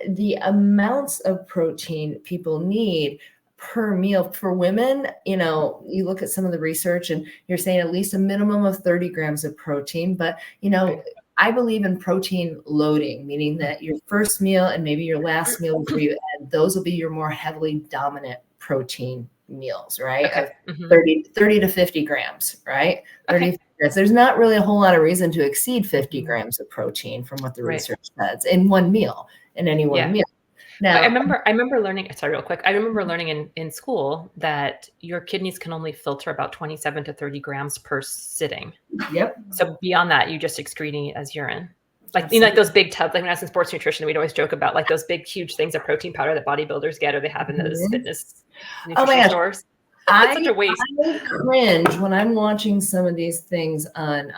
The amounts of protein people need per meal for women, you look at some of the research and you're saying at least a minimum of 30 grams of protein, but I believe in protein loading, meaning that your first meal and maybe your last meal before you end, those will be your more heavily dominant protein meals, right? Okay. Of 30 to 50 grams, right? 30 grams. There's not really a whole lot of reason to exceed 50 grams of protein from what the research says in one meal, in any one meal. Now, I remember learning, sorry, real quick. I remember learning in school that your kidneys can only filter about 27 to 30 grams per sitting. Yep. So beyond that, you just excreting it as urine. Like, like those big tubs, like when I was in sports nutrition, we'd always joke about like those big, huge things of protein powder that bodybuilders get or they have in those fitness nutrition stores. It's such a waste. I cringe when I'm watching some of these things on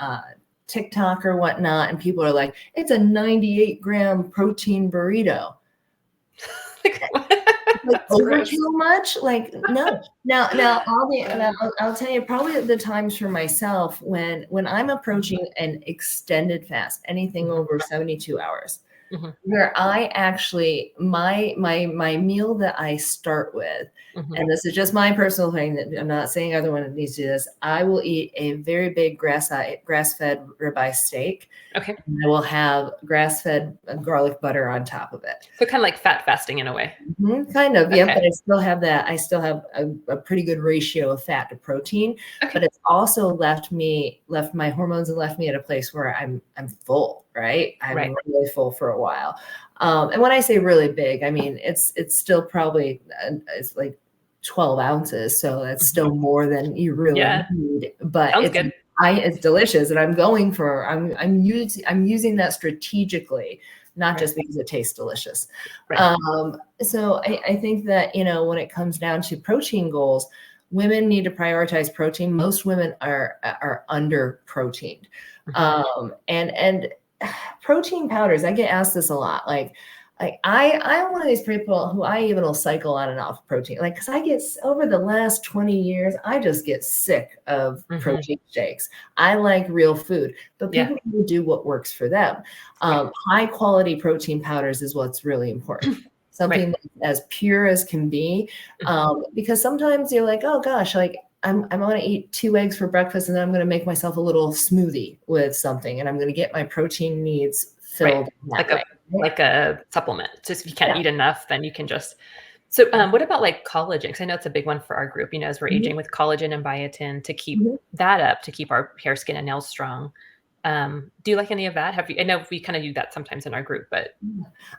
TikTok or whatnot, and people are like, it's a 98-gram protein burrito. Like over too much? Like, no. Now I'll tell you probably the times for myself when I'm approaching an extended fast, anything over 72 hours, where I actually my meal that I start with, and this is just my personal thing, that I'm not saying everyone needs to do this. I will eat a very big grass-fed ribeye steak. Okay. And I will have grass-fed garlic butter on top of it. So kind of like fat fasting in a way. Kind of, yeah. But I still have that. I still have a pretty good ratio of fat to protein. But it's also left my hormones and left me at a place where I'm full, right? I'm really full for a while. And when I say really big, I mean it's still probably it's like 12 ounces. So that's still more than you really need. But sounds good. It's delicious, and I'm using that strategically, not just because it tastes delicious. So I think that, when it comes down to protein goals, women need to prioritize protein. Most women are under proteined. And protein powders, I get asked this a lot. Like I'm one of these people who I even will cycle on and off protein. Like, cause I get, over the last 20 years, I just get sick of protein shakes. I like real food, but people can do what works for them. High quality protein powders is what's really important. Something that's as pure as can be. Because sometimes you're like, oh gosh, like I'm going to eat 2 eggs for breakfast, and then I'm going to make myself a little smoothie with something, and I'm going to get my protein needs filled like a supplement. So if you can't eat enough, then you can just. So what about like collagen? Because I know it's a big one for our group, as we're aging, with collagen and biotin to keep that up, to keep our hair, skin, and nails strong. Do you like any of that? I know we kind of do that sometimes in our group, but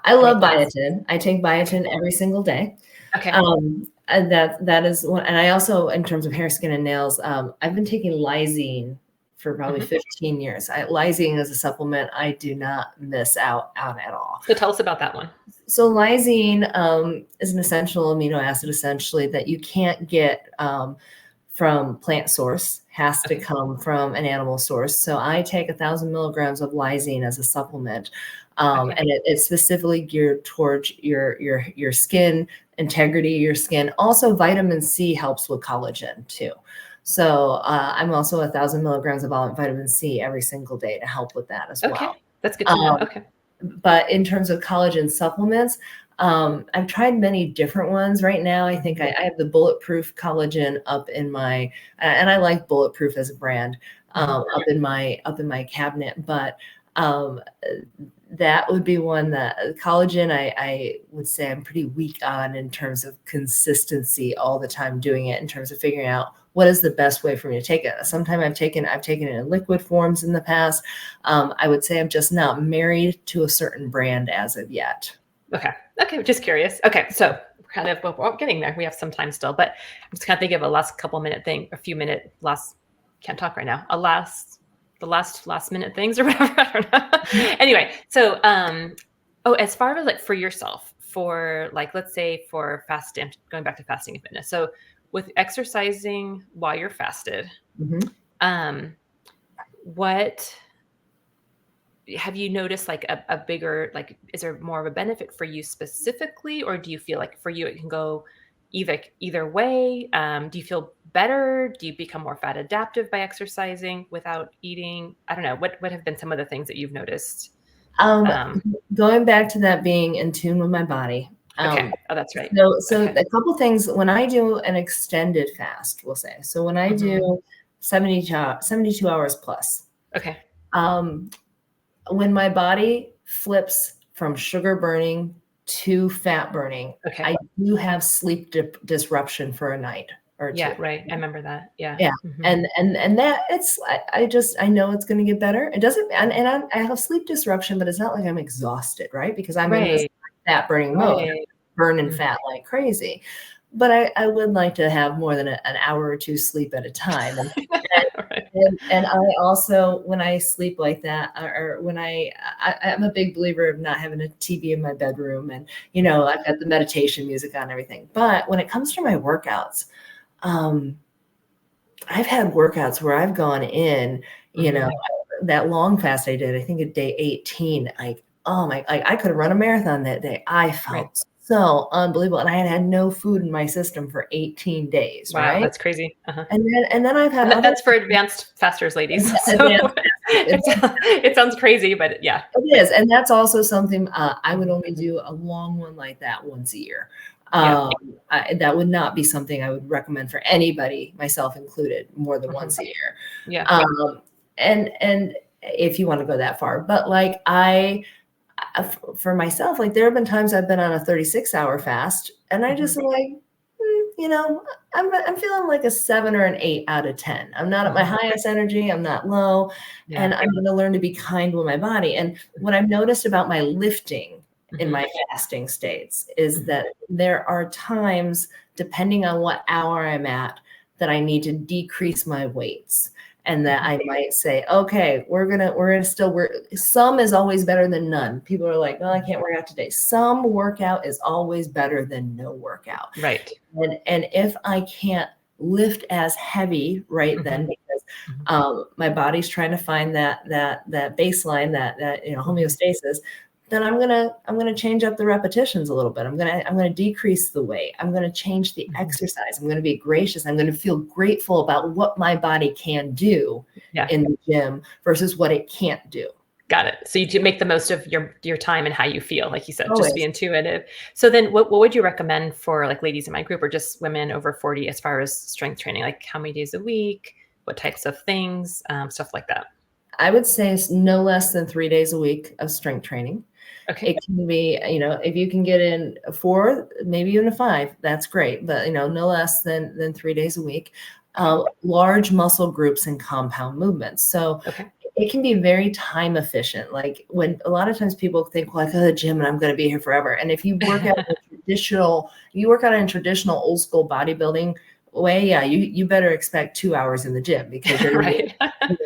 I love biotin. I take biotin every single day. Okay. And that is one. And I also, in terms of hair, skin, and nails, I've been taking lysine for probably 15 years. Lysine is a supplement I do not miss out on at all. So tell us about that one. So lysine is an essential amino acid, essentially, that you can't get from plant source, has to come from an animal source. So I take 1,000 milligrams of lysine as a supplement. And it's specifically geared towards your skin integrity, your skin. Also, vitamin C helps with collagen too. So I'm also 1,000 milligrams of vitamin C every single day to help with that as well. That's good to know. But in terms of collagen supplements, I've tried many different ones. Right now, I think I have the Bulletproof collagen up in my, and I like Bulletproof as a brand, up in my cabinet. But that would be one that collagen, I would say I'm pretty weak on in terms of consistency all the time doing it, in terms of figuring out what is the best way for me to take it. Sometimes I've taken it in liquid forms in the past. I would say I'm just not married to a certain brand as of yet. Okay. Just curious. Okay. So we're getting there. We have some time still, but I'm just kind of thinking of a last couple minute thing, can't talk right now. The last minute things or whatever. I don't know. Anyway. So, as far as like for yourself, for like, let's say for fasting, going back to fasting and fitness. So with exercising while you're fasted, what have you noticed, like a bigger, like, is there more of a benefit for you specifically, or do you feel like for you it can go either way? Do you feel better? Do you become more fat adaptive by exercising without eating? I don't know. What have been some of the things that you've noticed? Going back to that being in tune with my body. Okay. Oh, that's right. So a couple things when I do an extended fast, we'll say. So when I do 72 hours plus. Okay. when my body flips from sugar burning to fat burning, Okay. I do have sleep disruption for a night or two. Yeah, right. I remember that. Yeah. Yeah. Mhm. And that I know it's going to get better. It doesn't, and I have sleep disruption, but it's not like I'm exhausted, right? Because I'm in this Right. fat burning mode, Right. burning Mhm. fat like crazy. But I would like to have more than an hour or two sleep at a time. Right. And I also, when I sleep like that, or when I'm a big believer of not having a TV in my bedroom, and I've got the meditation music on and everything. But when it comes to my workouts, I've had workouts where I've gone in, Mhm. that long fast I did, I think at day 18, I could have run a marathon that day. I Right. felt so unbelievable. And I had no food in my system for 18 days, Wow, right? that's crazy. Uh-huh. And then I've had And other that's for advanced fasters, ladies. So advanced fasters. it sounds crazy, but yeah. It is. And that's also something I would Mhm. only do a long one like that once a year. Yeah. That would not be something I would recommend for anybody, myself included, more than Mhm. once a year. Yeah. And if you want to go that far, but like for myself, like there have been times I've been on a 36-hour fast, and I just Mhm. am like, I'm feeling like a 7 or an 8 out of 10. I'm not at my Mhm. highest energy. I'm not low, Yeah. and I'm going to learn to be kind with my body. And what I've noticed about my lifting in Mhm. my fasting states is Mhm. that there are times, depending on what hour I'm at, that I need to decrease my weights. And that Mhm. I might say, okay, we're gonna still work. Some is always better than none. People are like, well, I can't work out today. Some workout is always better than no workout. Right. And if I can't lift as heavy right then, Mhm. because Mhm. my body's trying to find that baseline, that Mhm. homeostasis, then I'm gonna change up the repetitions a little bit. I'm gonna decrease the weight. I'm gonna change the Mhm. exercise. I'm gonna be gracious. I'm gonna feel grateful about what my body can do Yeah. in the gym versus what it can't do. Got it. So you do make the most of your time and how you feel, like you said, just be Always. intuitive. So then what would you recommend for like ladies in my group or just women over 40 as far as strength training? Like how many days a week, what types of things, stuff like that. I would say it's no less than 3 days a week of strength training. Okay. It can be, if you can get in 4, maybe even a 5, that's great. But, no less than 3 days a week. Okay. Large muscle groups and compound movements. So Okay. it can be very time efficient. Like when a lot of times people think, well, I go to the gym and I'm going to be here forever. And if you work out in traditional old school bodybuilding way, yeah, you better expect 2 hours in the gym because you're going to Right. do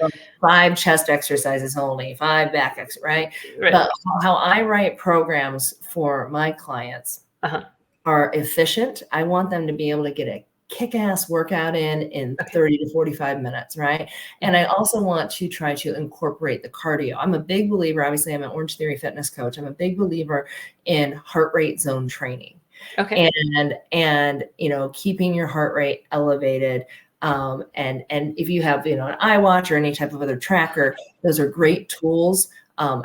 5 chest exercises only, 5 back exercises, right? Right. But how I write programs for my clients Uh-huh. are efficient. I want them to be able to get a kick-ass workout in Okay. 30 to 45 minutes, right? And I also want to try to incorporate the cardio. I'm a big believer, obviously I'm an Orange Theory fitness coach. I'm a big believer in heart rate zone training. Okay. And keeping your heart rate elevated. And if you have an iWatch or any type of other tracker, those are great tools.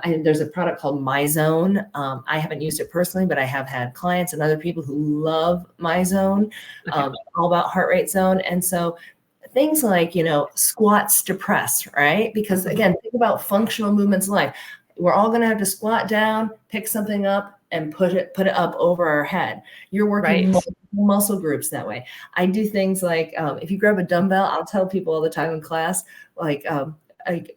There's a product called MyZone. I haven't used it personally, but I have had clients and other people who love MyZone, Okay. all about heart rate zone. And so things like, squats to press, right? Because Mhm. again, think about functional movements in life. We're all going to have to squat down, pick something up, and put it up over our head. You're working Right. multiple muscle groups that way. I do things like if you grab a dumbbell, I'll tell people all the time in class, like,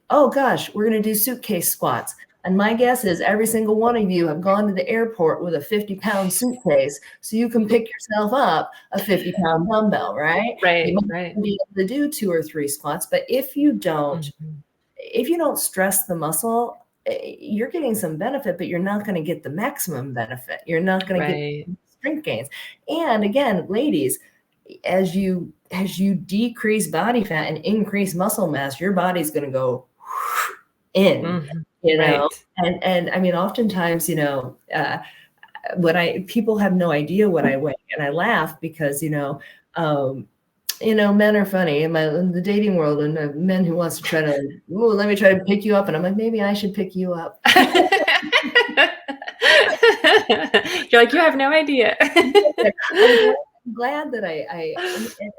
oh gosh, we're going to do suitcase squats. And my guess is every single one of you have gone to the airport with a 50-pound suitcase, so you can pick yourself up a 50-pound dumbbell, right? You Right. might Right. be able to do 2 or 3 squats, but Mhm. if you don't stress the muscle, you're getting some benefit, but you're not going to get the maximum benefit. You're not going to get Right. strength gains. And again, ladies, as you decrease body fat and increase muscle mass, your body's going to go in, Mhm. you know. Right. And I mean, oftentimes, people have no idea what I weigh, and I laugh because um, men are funny in the dating world, and men who wants to try to, ooh, let me try to pick you up, and I'm like, maybe I should pick you up. You're like, you have no idea. I'm glad that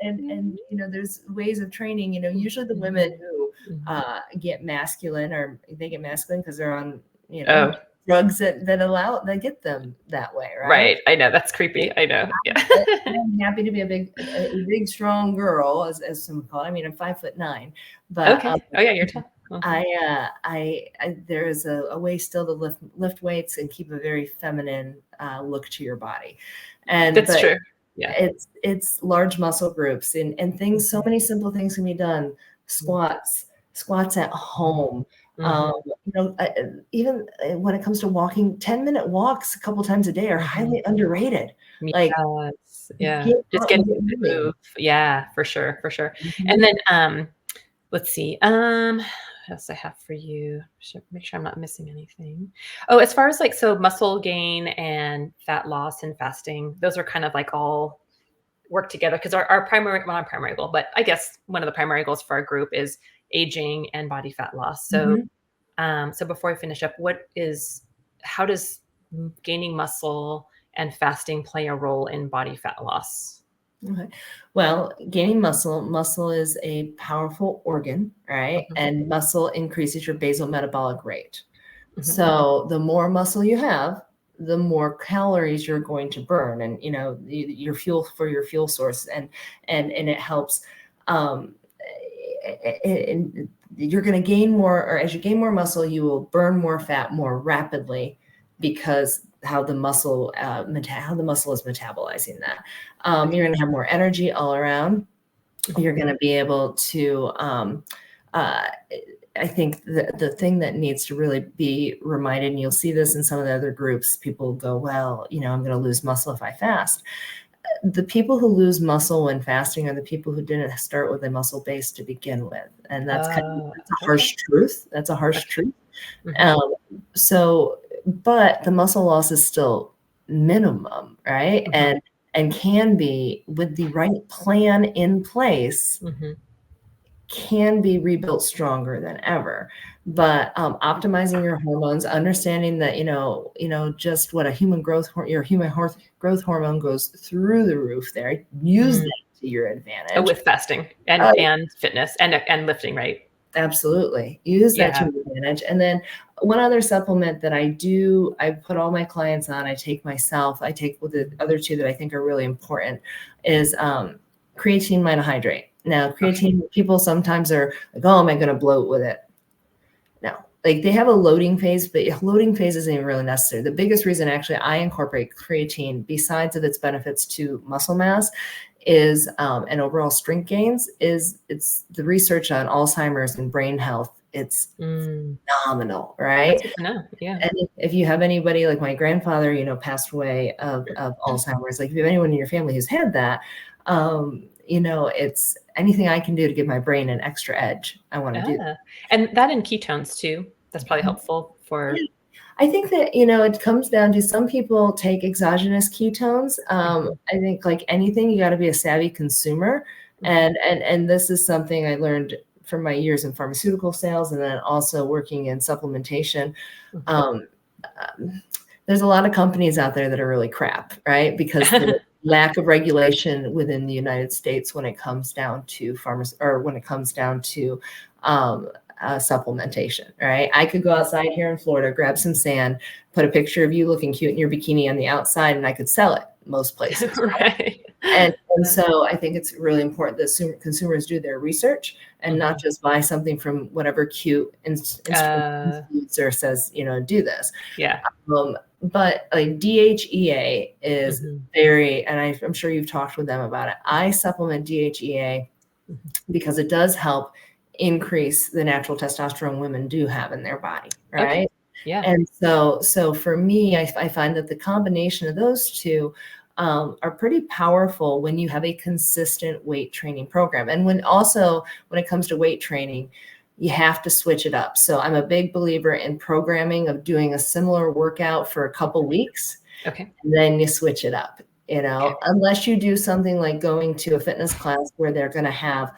and there's ways of training. Usually the women who get masculine, or they get masculine because they're on drugs that get them that way, right? I know, that's creepy. I know. Yeah. I'm happy to be a big strong girl, as some call it. I mean, I'm 5'9", but okay. Oh yeah, you're tall. I there is a way still to lift weights and keep a very feminine look to your body, That's true. Yeah, it's large muscle groups and things. So many simple things can be done. Squats at home. Even when it comes to walking, 10-minute walks a couple times a day are highly underrated. Like, yeah, just getting to move. Yeah, for sure. And then let's see. What else I have for you? Should make sure I'm not missing anything. Oh, as far as so muscle gain and fat loss and fasting, those are kind of all work together, because our primary, well, not primary goal, but I guess one of the primary goals for our group is aging and body fat loss. So, so before I finish up, how does gaining muscle and fasting play a role in body fat loss? Okay. Well, gaining muscle is a powerful organ, right? And muscle increases your basal metabolic rate. So the more muscle you have, the more calories you're going to burn, and your fuel for your fuel source, and it helps. You're going to gain more, or as you gain more muscle, you will burn more fat more rapidly, because how the muscle is metabolizing that. You're going to have more energy all around. You're going to be able to. I think the thing that needs to really be reminded, and you'll see this in some of the other groups, people go, well, I'm going to lose muscle if I fast. The people who lose muscle when fasting are the people who didn't start with a muscle base to begin with. And that's that's a harsh truth. That's a harsh truth. But the muscle loss is still minimum, right? And can be, with the right plan in place, can be rebuilt stronger than ever. But optimizing your hormones, understanding that just what your human growth hormone goes through the roof there. Use that to your advantage. With fasting and fitness and lifting, right? Absolutely. Use that to your advantage. And then one other supplement that I put all my clients on, I take myself, I take with the other two that I think are really important, is creatine monohydrate. Now, creatine, people sometimes are like, oh, am I going to bloat with it? No, they have a loading phase, but loading phase isn't even really necessary. The biggest reason actually I incorporate creatine, besides of its benefits to muscle mass, is and overall strength gains, it's the research on Alzheimer's and brain health. It's phenomenal, right? That's good to know. Yeah. And if you have anybody, like my grandfather, passed away of Alzheimer's, if you have anyone in your family who's had that, it's anything I can do to give my brain an extra edge. I want to do that. And that in ketones too. That's probably helpful for. I think that, it comes down to, some people take exogenous ketones. I think, like anything, you got to be a savvy consumer. And this is something I learned from my years in pharmaceutical sales, and then also working in supplementation. There's a lot of companies out there that are really crap, right? Because the lack of regulation within the United States when it comes down to supplementation, right? I could go outside here in Florida, grab some sand, put a picture of you looking cute in your bikini on the outside, and I could sell it most places. Right. And so I think it's really important that consumers do their research and not just buy something from whatever cute influencer says, do this. Yeah. But like DHEA is very, and I'm sure you've talked with them about it. I supplement DHEA because it does help increase the natural testosterone women do have in their body, right? Okay. Yeah. And so for me, I find that the combination of those two are pretty powerful when you have a consistent weight training program. And when it comes to weight training, you have to switch it up. So I'm a big believer in programming, of doing a similar workout for a couple weeks. Okay. And then you switch it up, unless you do something like going to a fitness class where they're going to have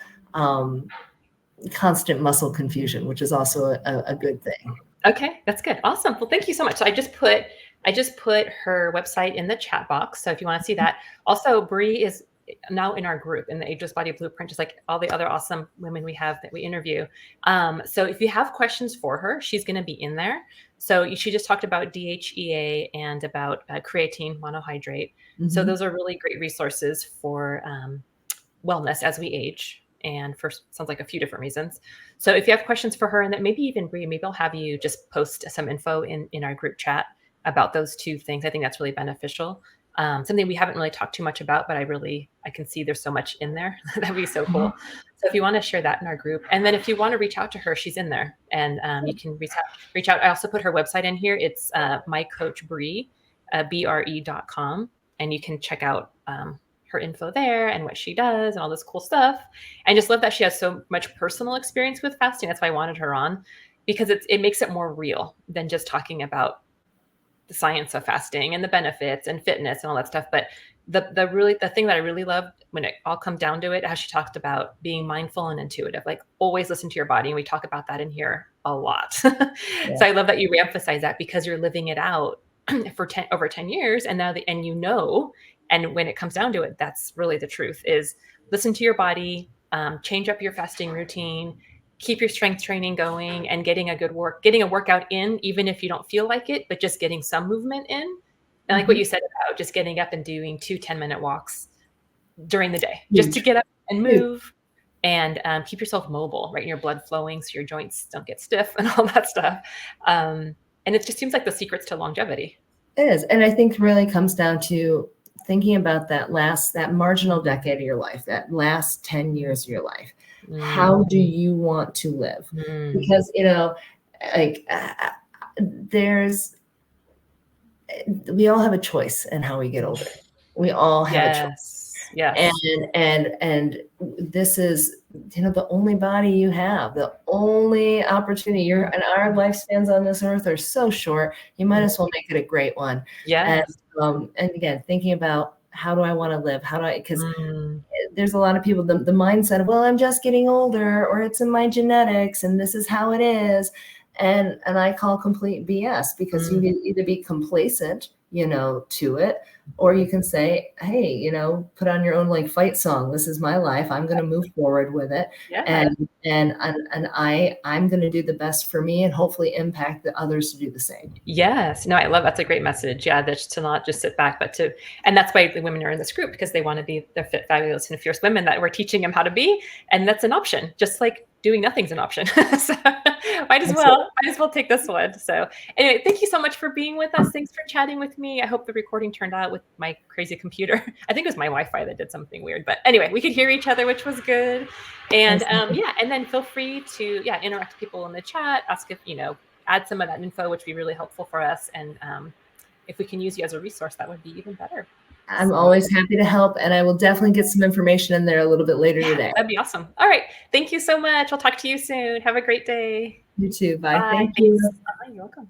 constant muscle confusion, which is also a good thing. Okay, that's good. Awesome. Well, thank you so much. So I just put I just put her website in the chat box. So if you want to see that. Also, Bree is now in our group in the Ageless Body Blueprint, just like all the other awesome women we have that we interview. So if you have questions for her, she's going to be in there. So she just talked about DHEA and about creatine monohydrate. So those are really great resources for wellness as we age, and for sounds like a few different reasons. So if you have questions for her, and that maybe even Bree, maybe I'll have you just post some info in our group chat about those two things. I think that's really beneficial. Something we haven't really talked too much about, but I can see there's so much in there. That'd be so cool. So if you want to share that in our group, and then if you want to reach out to her, she's in there, and you can reach out. I also put her website in here. It's mycoachbree, BRE.com, and you can check out her info there and what she does and all this cool stuff. I just love that she has so much personal experience with fasting. That's why I wanted her on, because it makes it more real than just talking about the science of fasting and the benefits and fitness and all that stuff. But the thing that I really loved when it all come down to it, how she talked about being mindful and intuitive, like always listen to your body. And we talk about that in here a lot. So I love that you reemphasize that, because you're living it out for over 10 years. And now and when it comes down to it, that's really the truth, is listen to your body, change up your fasting routine, keep your strength training going, and getting a workout in, even if you don't feel like it, but just getting some movement in. And like what you said about just getting up and doing 2 10-minute walks during the day, just to get up and move and keep yourself mobile, right? Your blood flowing so your joints don't get stiff and all that stuff. And it just seems like the secrets to longevity. It is. And I think really comes down to thinking about that marginal decade of your life, that last 10 years of your life. How do you want to live? Because, like we all have a choice in how we get older. We all have a choice. Yes. And this is, the only body you have, the only opportunity. And our lifespans on this earth are so short. You might as well make it a great one. Yes. And again, thinking about, how do I want to live? Because there's a lot of people, the mindset of, well, I'm just getting older, or it's in my genetics and this is how it is. And I call complete BS, because you can either be complacent, to it, or you can say, hey, put on your own like fight song. This is my life. I'm going to move forward with it. And I'm going to do the best for me, and hopefully impact the others to do the same. Yes. No, I love, that's a great message. Yeah. That's to not just sit back, and that's why the women are in this group, because they want to be the fit, fabulous, and fierce women that we're teaching them how to be. And that's an option, just like doing nothing's an option. So might as well take this one. So anyway, thank you so much for being with us. Thanks for chatting with me. I hope the recording turned out with my crazy computer. I think it was my Wi-Fi that did something weird, but anyway, we could hear each other, which was good. And and then feel free to interact with people in the chat, ask if add some of that info, which would be really helpful for us. And if we can use you as a resource, that would be even better. I'm always happy to help, and I will definitely get some information in there a little bit later today. That'd be awesome. All right. Thank you so much. I'll talk to you soon. Have a great day. You too. Bye. Thank you. You're welcome.